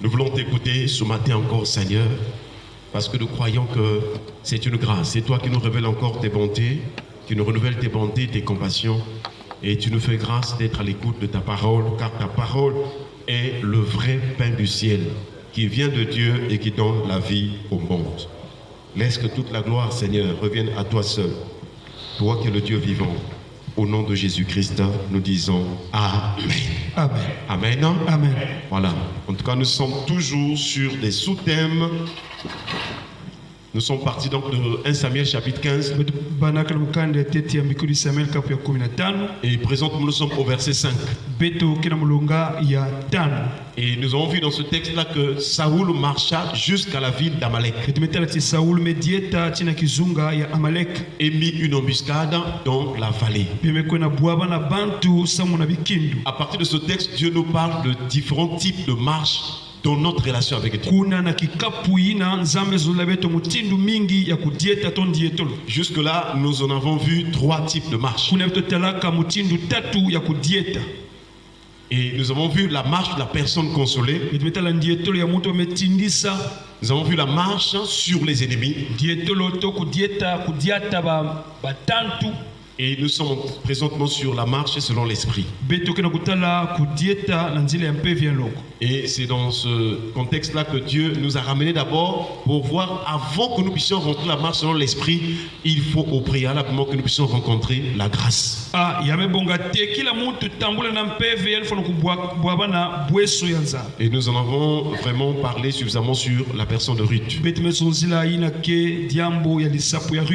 Nous voulons t'écouter ce matin encore, Seigneur, parce que nous croyons que c'est une grâce. C'est toi qui nous révèles encore tes bontés, qui nous renouvelles tes bontés, tes compassions, et tu nous fais grâce d'être à l'écoute de ta parole, car ta parole est le vrai pain du ciel, qui vient de Dieu et qui donne la vie au monde. Laisse que toute la gloire, Seigneur, revienne à toi seul, toi qui es le Dieu vivant. Au nom de Jésus-Christ, nous disons Amen. Amen. Amen. Amen. Voilà. En tout cas, nous sommes toujours sur des sous-thèmes. Nous sommes partis donc de 1 Samuel chapitre 15. Et présentement, nous sommes au verset 5. Et nous avons vu dans ce texte-là que Saoul marcha jusqu'à la ville d'Amalek et mit une embuscade dans la vallée. À partir de ce texte, Dieu nous parle de différents types de marches dans notre relation avec Dieu. Jusque-là, nous en avons vu 3 types de marches. Et nous avons vu la marche de la personne consolée. Nous avons vu la marche sur les ennemis. Et nous sommes présentement sur la marche selon l'esprit. Et c'est dans ce contexte-là que Dieu nous a ramenés d'abord pour voir, avant que nous puissions rentrer la marche selon l'esprit, il faut au préalablement que nous puissions rencontrer la grâce. Et nous en avons vraiment parlé suffisamment sur la personne de Ruth.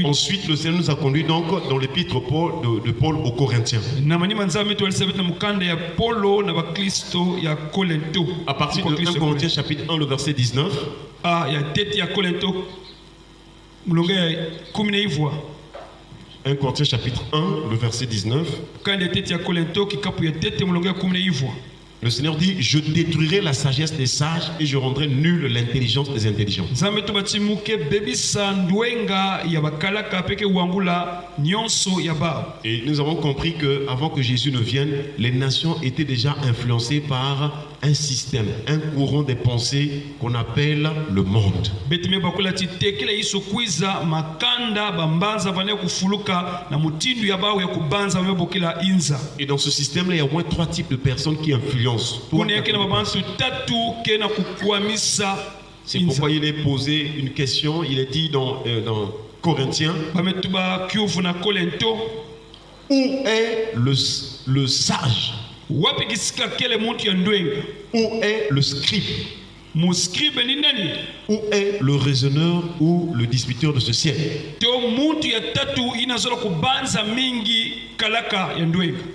Ensuite, le Seigneur nous a conduits donc dans l'épître de Paul aux Corinthiens. À partir de 1 Corinthiens chapitre 1, le verset 19. 1 Corinthiens chapitre 1, le verset 19. Le Seigneur dit, je détruirai la sagesse des sages et je rendrai nulle l'intelligence des intelligents. Et nous avons compris que avant que Jésus ne vienne, les nations étaient déjà influencées par un système, un courant des pensées qu'on appelle le monde. Et dans ce système-là, il y a au moins 3 types de personnes qui influencent. C'est pourquoi il est posé une question. Il est dit dans Corinthiens, où est le sage? Où est le scribe? Où est le raisonneur ou le disputeur de ce siècle?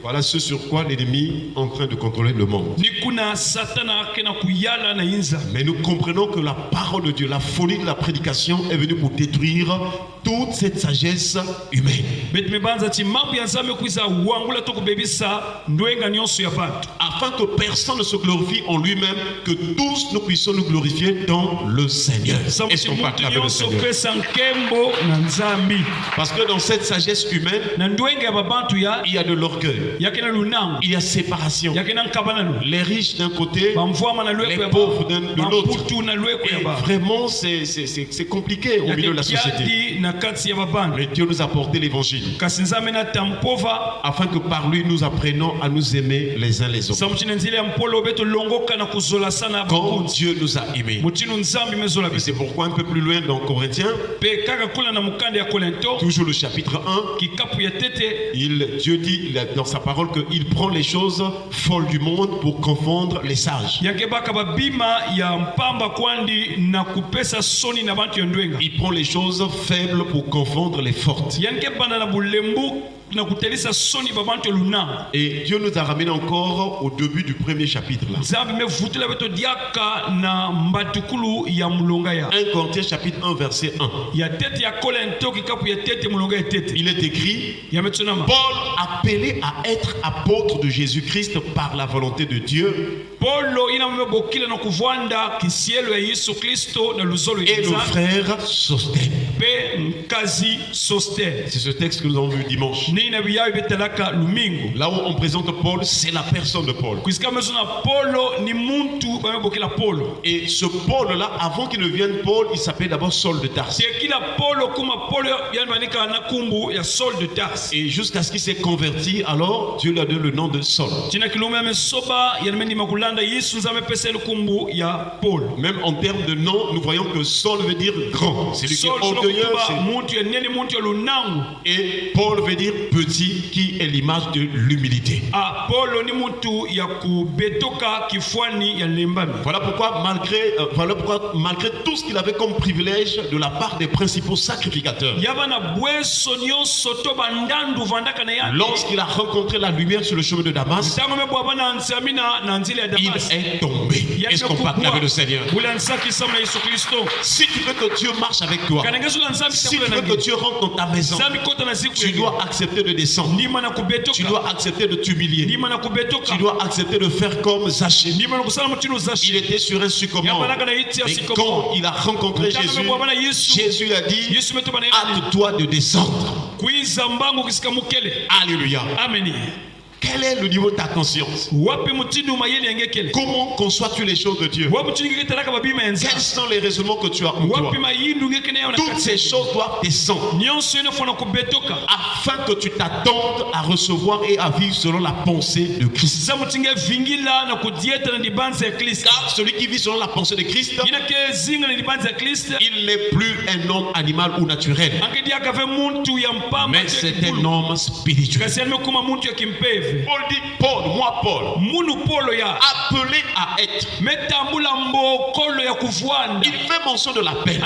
Voilà ce sur quoi l'ennemi est en train de contrôler le monde. Mais nous comprenons que la parole de Dieu, la folie de la prédication est venue pour détruire toute cette sagesse humaine. Afin que personne ne se glorifie en lui-même, que tous nous puissions nous glorifier dans le Seigneur. Est-ce qu'on peut acclamer le Seigneur? Parce que dans cette sagesse humaine, il y a de l'orgueil, il y a séparation, les riches d'un côté, les pauvres de l'autre. Et vraiment c'est compliqué au milieu de la société. Mais Dieu nous a apporté l'évangile afin que par lui nous apprenions à nous aimer les uns les autres. Quand Dieu nous a aimés. Et c'est pourquoi un peu plus loin dans Corinthiens, toujours le chapitre 1, Dieu dit dans sa parole qu'il prend les choses folles du monde pour confondre les sages. Il prend les choses faibles pour confondre les fortes. Et Dieu nous a ramené encore au début du premier chapitre là. 1 Corinthiens chapitre 1 verset 1. Il est écrit, Paul appelé à être apôtre de Jésus-Christ par la volonté de Dieu, et le frère Sostène. C'est ce texte que nous avons vu dimanche. Là où on présente Paul, c'est la personne de Paul. Et ce Paul-là, avant qu'il ne vienne Paul, il s'appelait d'abord Saul de Tarse. Et jusqu'à ce qu'il s'est converti, alors Dieu lui a donné le nom de Saul. Même en termes de nom, nous voyons que Saul veut dire grand. C'est lui qui est orgueilleux. Et Paul veut dire petit, qui est l'image de l'humilité. Voilà pourquoi malgré tout ce qu'il avait comme privilège de la part des principaux sacrificateurs, lorsqu'il a rencontré la lumière sur le chemin de Damas, il est tombé. Est-ce qu'on peut acclamer le Seigneur? Si tu veux que Dieu marche avec toi, si tu veux que Dieu rentre dans ta maison, tu dois accepter de descendre. Tu dois accepter de t'humilier. Tu dois accepter de faire comme Zachée. Il était sur un sycomore. Et quand il a rencontré Jésus, Jésus lui a dit: hâte-toi de descendre. Alléluia. Amen. Quel est le niveau de ta conscience? Comment conçois-tu les choses de Dieu? Quels sont les raisonnements que tu as en toi? Toutes ces choses doivent descendre afin que tu t'attendes à recevoir et à vivre selon la pensée de Christ. Car celui qui vit selon la pensée de Christ, il n'est plus un homme animal ou naturel, mais c'est un homme spirituel. Paul dit: Paul, moi Paul, appelé à être. Il fait mention de la peine.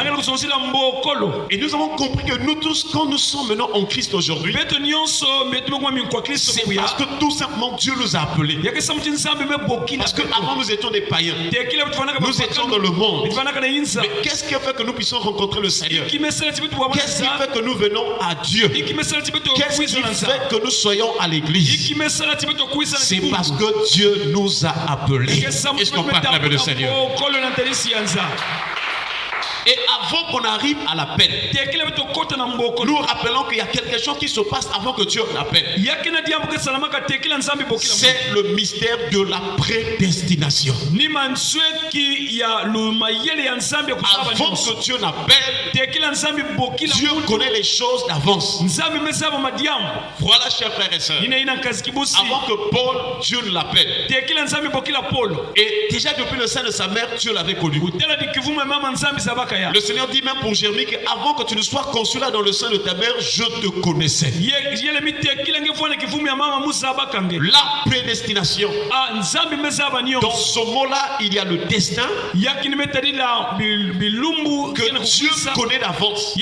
Et nous avons compris que nous tous, quand nous sommes maintenant en Christ aujourd'hui, c'est parce que tout simplement Dieu nous a appelés. Parce qu'avant nous étions des païens, nous étions dans le monde. Mais qu'est-ce qui fait que nous puissions rencontrer le Seigneur? Qu'est-ce qui fait que nous venons à Dieu? Qu'est-ce qui fait que nous soyons à l'église? C'est parce que Dieu nous a appelés. Est-ce qu'on peut acclamer le Seigneur? Et avant qu'on arrive à l'appel, nous rappelons qu'il y a quelque chose qui se passe avant que Dieu l'appelle. C'est le mystère de la prédestination. Avant que Dieu n'appelle, Dieu connaît les choses d'avance. Voilà, chers frères et sœurs, avant que Paul, Dieu ne l'appelle, et déjà depuis le sein de sa mère, Dieu l'avait connu. Le Seigneur dit même pour Jérémie qu'avant que tu ne sois conçu là dans le sein de ta mère, je te connaissais. La prédestination. Dans ce mot-là, il y a le destin que Dieu connaît d'avance.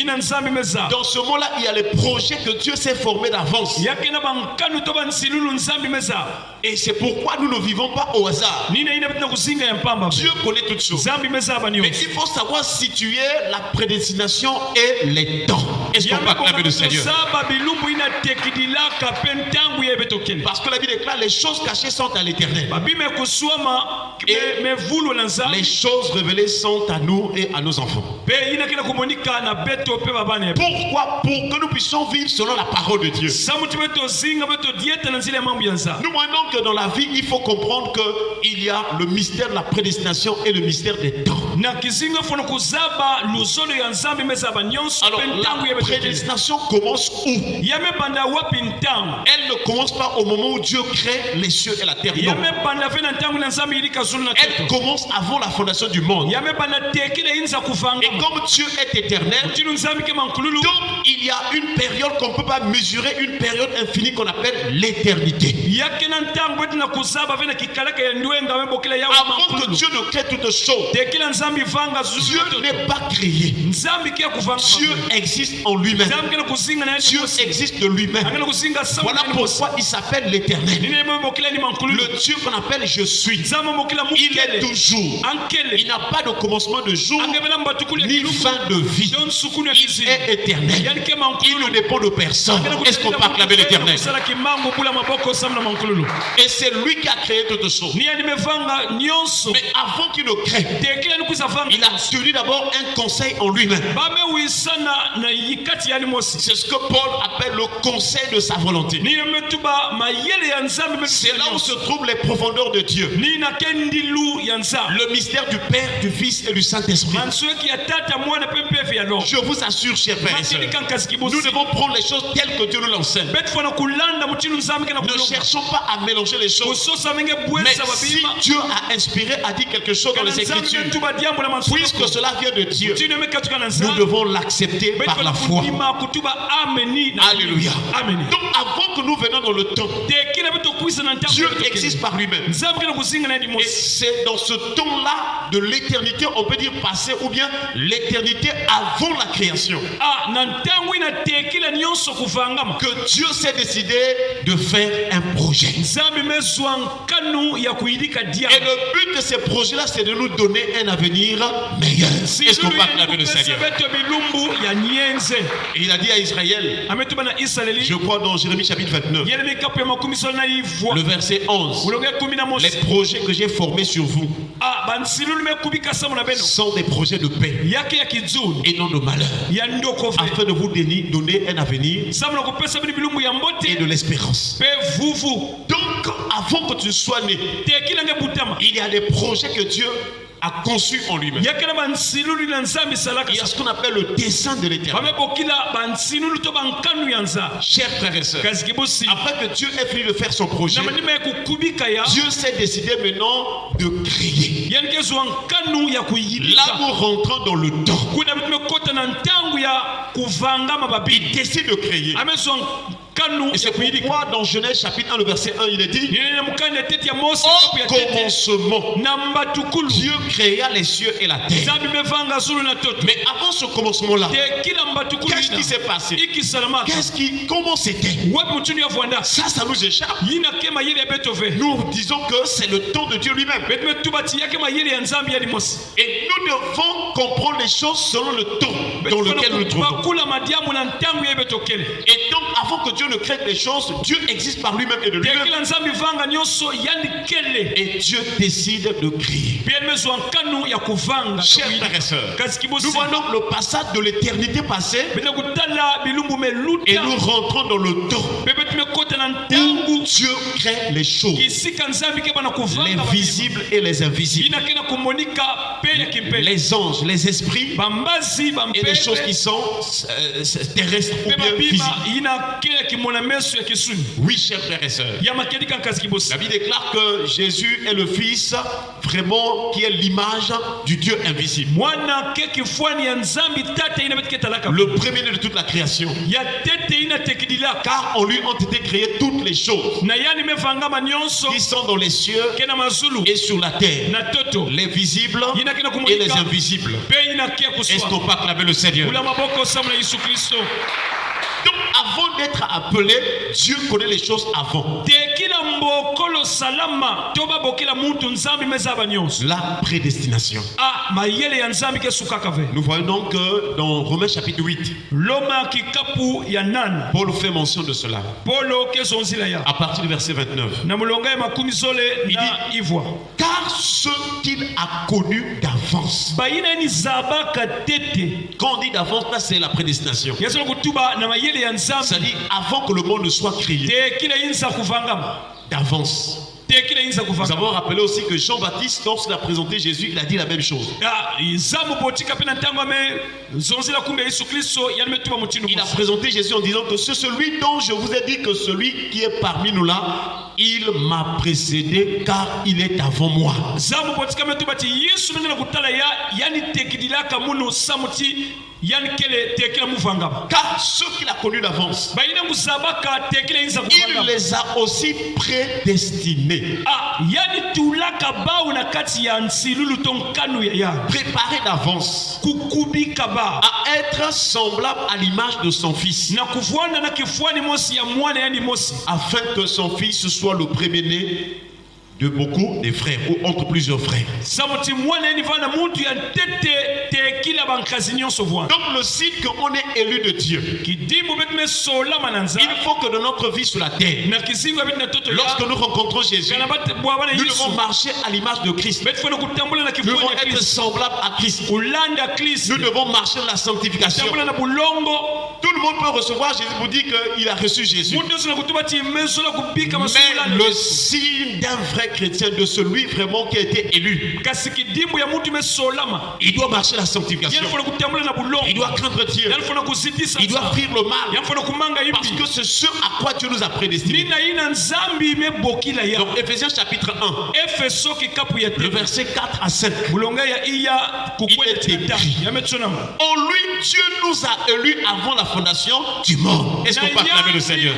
Dans ce mot-là, il y a les projets que Dieu s'est formés d'avance. Et c'est pourquoi nous ne vivons pas au hasard. Dieu connaît toutes choses. Mais il faut savoir situer la prédestination et les temps. Est-ce qu'on peut acclamer le Seigneur? Parce que la Bible déclare: les choses cachées sont à l'Éternel, et les choses révélées sont à nous et à nos enfants. Pourquoi? Pour que nous puissions vivre selon la parole de Dieu. Nous voyons que dans la vie, il faut comprendre qu'il y a le mystère de la prédestination et le mystère des temps. Alors, la prédestination commence où? Elle ne commence pas au moment où Dieu crée les cieux et la terre. Non. Elle commence avant la fondation du monde. Et comme Dieu est éternel, donc il y a une période qu'on ne peut pas mesurer, une période infinie qu'on appelle l'éternité. Avant que Dieu ne crée toutes choses, Dieu n'est pas créé. Dieu existe en lui-même. Dieu existe de lui-même. Voilà pourquoi il s'appelle l'Éternel. Le Dieu qu'on appelle je suis. Il est toujours. Il n'a pas de commencement de jour ni fin de vie. Il est éternel. Il ne dépend de personne. Est-ce qu'on peut acclamer l'Éternel? Et c'est lui qui a créé toutes choses. Mais avant qu'il ne crée, il a tenu d'abord un conseil en lui-même. C'est ce que Paul appelle le conseil de sa volonté. C'est là où se trouvent les profondeurs de Dieu. Le mystère du Père, du Fils et du Saint-Esprit. Je vous assure, chers frères et sœurs, nous devons prendre les choses telles que Dieu nous l'enseigne. Ne cherchons pas à mélanger les choses. Mais si Dieu a inspiré, a dit quelque chose dans les Écritures, puisque cela vient de Dieu, nous devons l'accepter par la foi. Alléluia. Donc avant que nous venions dans le temps, Dieu existe par lui-même. Et c'est dans ce temps-là de l'éternité, on peut dire passé, ou bien l'éternité avant la création, que Dieu s'est décidé de faire un projet. Et le but de ces projets-là, c'est de nous donner un avenir meilleur. Est-ce qu'on va acclamer le Seigneur? Et il a dit à Israël, je crois dans Jérémie chapitre 29, le verset 11, les projets que j'ai formés sur vous sont des projets de paix et non de malheur, afin de vous donner un avenir et de l'espérance. Donc avant que tu sois né, il y a des projets que Dieu a conçu en lui-même. Il y a ce qu'on appelle le dessein de l'éternel. Chers frères et sœurs, après que Dieu ait fini de faire son projet, Dieu s'est décidé maintenant de créer. Là nous rentrons dans le temps. Il décide de créer. Et c'est pourquoi dans Genèse chapitre 1, le verset 1, il est dit: au commencement, Dieu créa les cieux et la terre. Mais avant ce commencement-là, qu'est-ce qui s'est passé? Comment c'était? Ça nous échappe. Nous disons que c'est le temps de Dieu lui-même. Et nous devons comprendre les choses selon le temps dans lequel nous nous trouvons. Et donc, avant que Dieu ne crée les choses, Dieu existe par lui-même et de lui-même. Et Dieu décide de créer. Chers frères et sœurs, nous voyons le passage de l'éternité passée et nous rentrons dans le temps où Dieu crée les choses, les visibles et les invisibles, les anges, les esprits et les choses qui sont terrestres ou bien physiques. Oui, chers frères et sœurs, la Bible déclare que Jésus est le Fils vraiment qui est l'image du Dieu invisible, le premier de toute la création, car en lui ont été créées toutes les choses qui sont dans les cieux et sur la terre, les visibles et les invisibles. Est-ce qu'on peut acclamer le Seigneur? Donc avant d'être appelé, Dieu connaît les choses avant. La prédestination. Nous voyons donc dans Romains chapitre 8, Paul fait mention de cela. À partir du verset 29. Il dit: car ce qu'il a connu d'avance. Quand on dit d'avance, là c'est la prédestination. C'est-à-dire avant que le monde ne soit créé. D'avance. Nous avons rappelé aussi que Jean-Baptiste, lorsqu'il a présenté Jésus, il a dit la même chose. Il a présenté Jésus en disant que c'est celui dont je vous ai dit que celui qui est parmi nous là, il m'a précédé car il est avant moi. Car ceux qu'il a connus d'avance, il les a aussi prédestinés. Préparés d'avance à être semblable à l'image de son fils, afin que son fils soit le premier-né de beaucoup des frères ou entre plusieurs frères. Donc le signe qu'on est élu de Dieu, il faut que dans notre vie sur la terre, lorsque nous rencontrons Jésus, nous devons marcher à l'image de Christ. Nous devons être semblables à Christ. Nous devons marcher dans la sanctification. Tout le monde peut recevoir Jésus pour dire qu'il a reçu Jésus. Mais le signe d'un vrai chrétien, de celui vraiment qui a été élu, il doit marcher la sanctification. Il doit craindre Dieu. Il doit fuir le mal. Parce que c'est ce à quoi Dieu nous a prédestinés. Donc Ephésiens chapitre 1, le verset 4 à 5. Il est écrit: en lui, Dieu nous a élus avant la fondation du monde. Est-ce qu'on peut acclamer le Seigneur?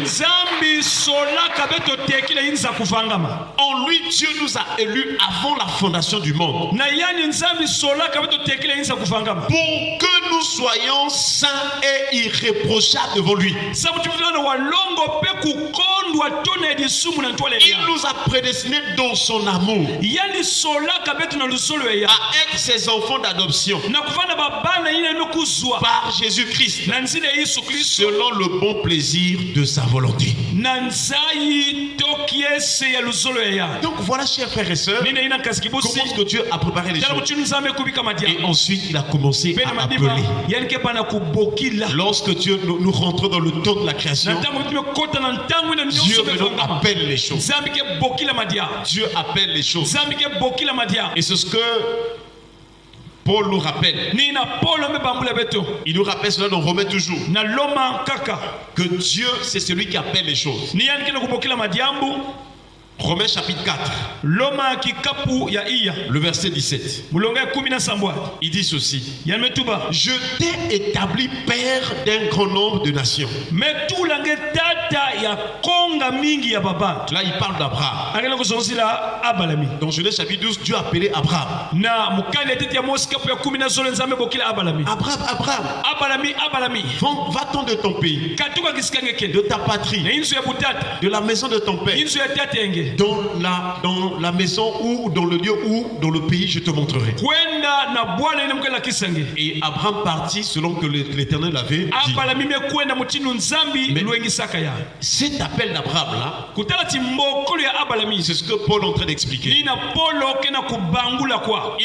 En lui, Dieu nous a élus avant la fondation du monde, pour que nous soyons saints et irréprochables devant lui. Il nous a prédestinés dans son amour à être ses enfants d'adoption par Jésus-Christ, selon le bon plaisir de sa volonté. Donc voilà, chers frères et sœurs, comment est-ce que Dieu a préparé les choses. Et ensuite il a commencé à appeler. Lorsque Dieu nous rentre dans le temps de la création, Dieu appelle les choses. Dieu appelle les choses. Et c'est ce que Paul nous rappelle. Il nous rappelle cela dans Romains toujours, que Dieu c'est celui qui appelle les choses. Romains chapitre 4, le verset 17. Il dit ceci: je t'ai établi père d'un grand nombre de nations. Là il parle d'Abraham. Dans Genèse chapitre 12, Dieu a appelé Abraham. Abraham, va-t'en de ton pays, de ta patrie, de la maison de ton père, dans la maison ou dans le lieu ou dans le pays je te montrerai. Et Abraham partit selon que l'Éternel l'avait dit. Mais cet appel d'Abraham là, c'est ce que Paul est en train d'expliquer. Il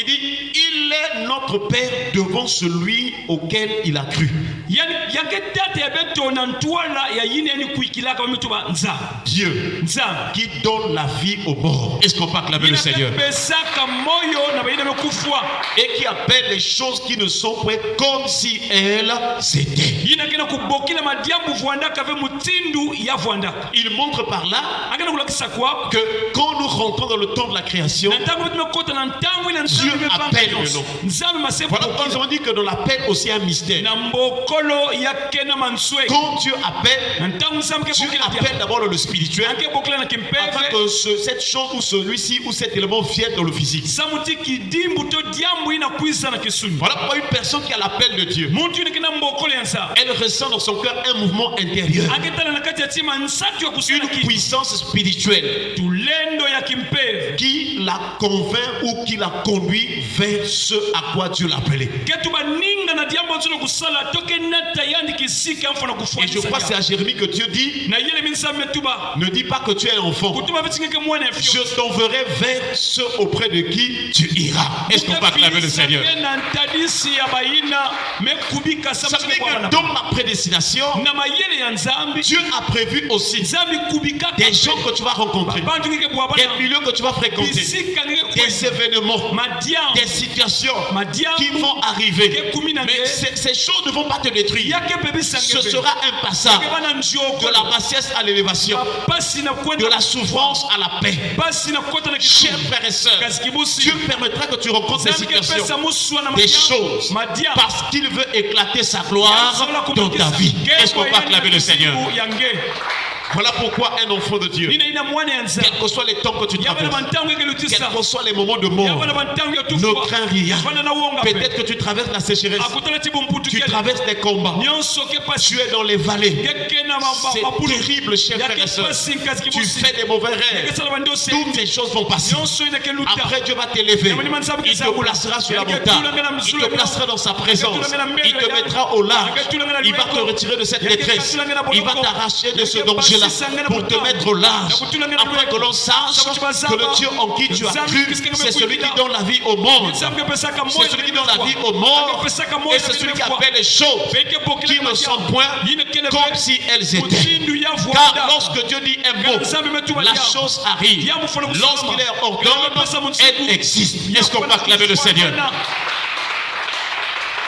dit: il est notre père devant celui auquel il a cru. Dieu qui donne la vie aux morts. Est-ce qu'on peut acclamer le Seigneur? Et qui appelle les choses qui ne sont pas comme si elles étaient. Il montre par là que quand nous rentrons dans le temps de la création, Dieu appelle le nom. Voilà pourquoi nous avons dit que dans l'appel aussi un mystère. Quand Dieu appelle, Dieu appelle d'abord le spirituel, afin que cette chose ou celui-ci ou cet élément vienne dans le physique. Voilà pourquoi une personne qui a l'appel de Dieu, elle ressent dans son cœur un mouvement intérieur, une puissance spirituelle qui la convainc ou qui la conduit vers ce à quoi Dieu l'a appelé. Et je crois que c'est à Jérémie que Dieu dit: ne dis pas que tu es un enfant, je t'enverrai vers ceux auprès de qui tu iras. Est-ce qu'on peut acclamer le Seigneur? Ça veut dire que dans la prédestination, Dieu a prévu aussi des gens que tu vas rencontrer, des milieux que tu vas fréquenter, des événements, des situations qui vont arriver. Mais ces choses ne vont pas te détruire. Ce sera un passage de la bassesse à l'élévation, de la souffrance à la paix. Chers frères et sœurs, Dieu permettra que tu rencontres des situations, des choses, parce qu'il veut éclater sa gloire dans ta vie. Est-ce qu'on peut acclamer le Seigneur? Voilà pourquoi un enfant de Dieu, quels que soient les temps que tu traverses, quels que soient les moments de mort, ne crains rien. Peut-être que tu traverses la sécheresse, tu traverses des combats, tu es dans les vallées. C'est terrible, chers frères et sœurs. Tu fais des mauvais rêves. Toutes ces choses vont passer. Après, Dieu va t'élever. Il te placera sur la montagne. Il te placera dans sa présence. Il te mettra au large. Il va te retirer de cette détresse. Il va t'arracher de ce danger-là pour te mettre au large. Afin que l'on sache que le Dieu en qui tu as cru, c'est celui qui donne la vie au monde. C'est celui qui donne la vie au monde. Et c'est celui qui appelle les choses qui ne sont point comme si elles étaient. Car lorsque Dieu dit un mot, la chose arrive. Lorsqu'il est ordonne, elle existe. Est-ce qu'on peut acclamer le Seigneur?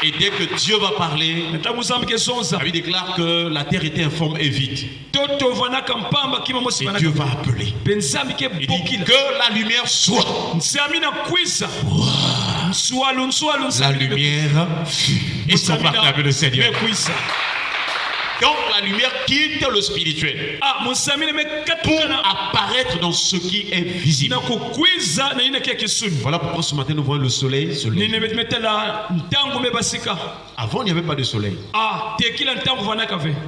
Et dès que Dieu va parler, il déclare que la terre était informe et vide. Et Dieu va appeler. Il dit que la lumière soit. La lumière fut. Est-ce qu'on peut acclamer le Seigneur? Donc la lumière quitte le spirituel pour apparaître dans ce qui est visible. Voilà pourquoi ce matin nous voyons le soleil se lever. Avant il n'y avait pas de soleil.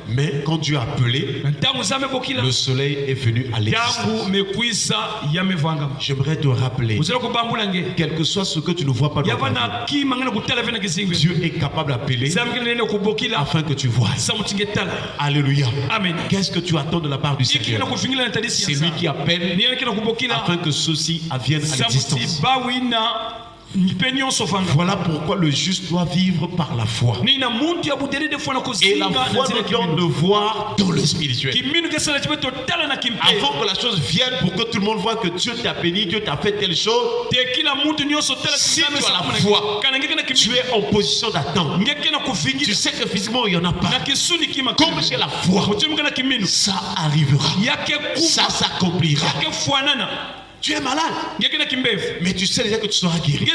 Mais quand Dieu a appelé, le soleil est venu à l'existence. J'aimerais te rappeler, quel que soit ce que tu ne vois pas dans ta vie, Dieu est capable d'appeler afin que tu vois. Alléluia. Amen. Qu'est-ce que tu attends de la part du Seigneur? C'est lui qui appelle afin que ceci advienne à l'existence. Voilà pourquoi le juste doit vivre par la foi. Et la foi nous donne de voir dans le spirituel. Avant que la chose vienne, pour que tout le monde voit que Dieu t'a béni, Dieu t'a fait telle chose. Si tu as la foi, tu es en position d'attendre. Tu sais que physiquement il n'y en a pas. Comme j'ai la foi, ça arrivera. Ça s'accomplira. Tu es malade, mais tu sais déjà que tu seras guéri.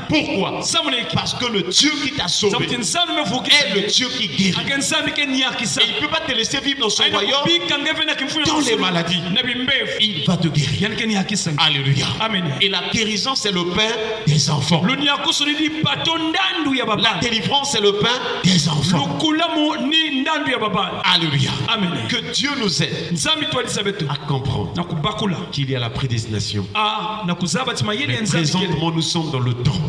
Pourquoi? Parce que le Dieu qui t'a sauvé est le Dieu qui guérit. Et il ne peut pas te laisser vivre dans son royaume dans les maladies. Il va te guérir. Alléluia. Amen. Et la guérison, c'est le pain des enfants. La délivrance, c'est le pain des enfants. Alléluia. Amen. Que Dieu nous aide à comprendre qu'il y a la prédestination. Mais présentement, nous sommes dans le temps.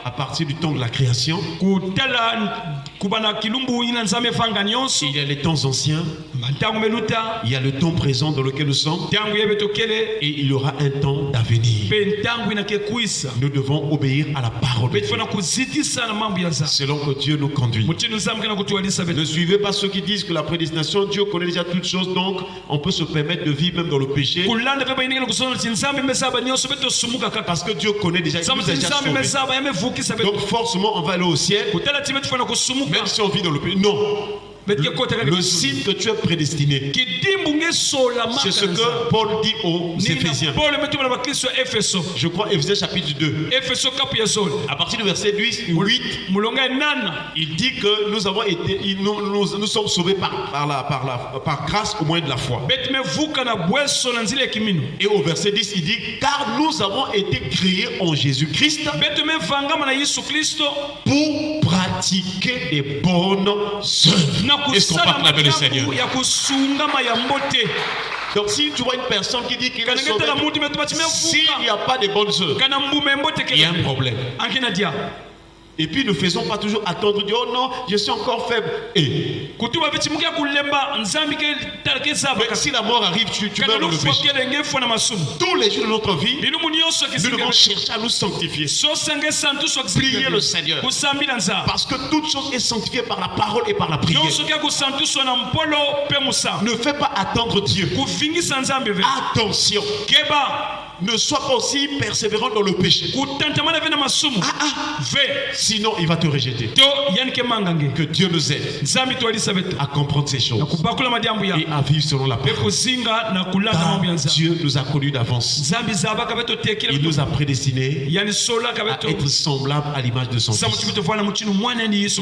À partir du temps de la création, il y a les temps anciens, il y a le temps présent dans lequel nous sommes, et il y aura un temps d'avenir. Nous devons obéir à la parole de Dieu, selon que Dieu nous conduit. Ne suivez pas ceux qui disent que la prédestination, Dieu connaît déjà toutes choses, donc on peut se permettre de vivre même dans le péché. Parce que Dieu connaît déjà, il nous a déjà sauvés. Donc forcément on va aller au ciel, même si on vit dans le péché. Non. Le signe que tu es prédestiné, c'est ce que Paul dit aux Éphésiens. Je crois Éphésiens chapitre 2. À partir du verset 8, il dit que nous avons été, nous sommes sauvés par grâce au moyen de la foi. Et au verset 10, il dit car nous avons été créés en Jésus-Christ pour pratiquer des bonnes œuvres. Est-ce qu'on peut acclamer le Seigneur? Donc si tu vois une personne qui dit qu'il est sauvé, s'il n'y a pas de bonnes œuvres, il y a un problème. Et puis nous ne faisons pas toujours attendre, dire oh non, je suis encore faible. Mais si la mort arrive, tu meurs dans le péché. Tous les jours de notre vie, nous devons chercher à nous sanctifier. Prier le Seigneur. Parce que toute chose est sanctifiée par la parole et par la prière. Ne fais pas attendre Dieu. Attention. ne sois pas aussi persévérant dans le péché. Sinon il va te rejeter. Que Dieu nous aide à comprendre ces choses et à vivre selon la parole. Dieu nous a connus d'avance. Il nous a prédestinés à être semblables à l'image de son Fils.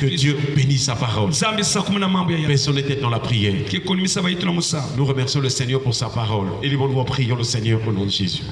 Que Dieu bénisse sa parole. Baissons les têtes dans la prière. Nous remercions le Seigneur pour sa parole. Élevons-nous en priant le Seigneur au nom de Jésus.